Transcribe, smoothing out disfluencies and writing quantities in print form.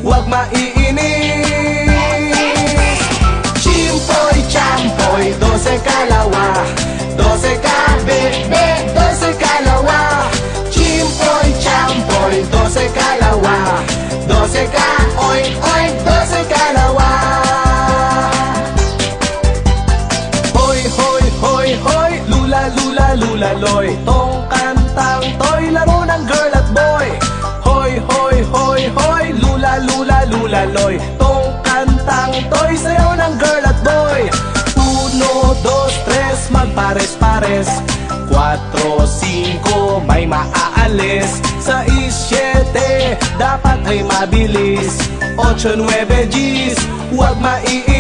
huwag maiinis. Chimpoy, champoy, 12 kalawa, 12 kabebe, 12 kalawa. Chimpoy, champoy, 12 kalawa, 12 ka, oink, oink, 12 kalawa. Hoy, hoy, hoy, hoy, lula, lula, lula, loy. Tong kantang toy, laro ng girl at boy. Hoy, hoy, hoy, hoy, lula, lula, lula, loy. Tong kantang toy, sayaw ng girl at boy. 1, 2, 3, magpares-pares. 4, 5, may maaalis. 6, 7, dapat ay mabilis. 8, 9, Gs, huwag maiinis.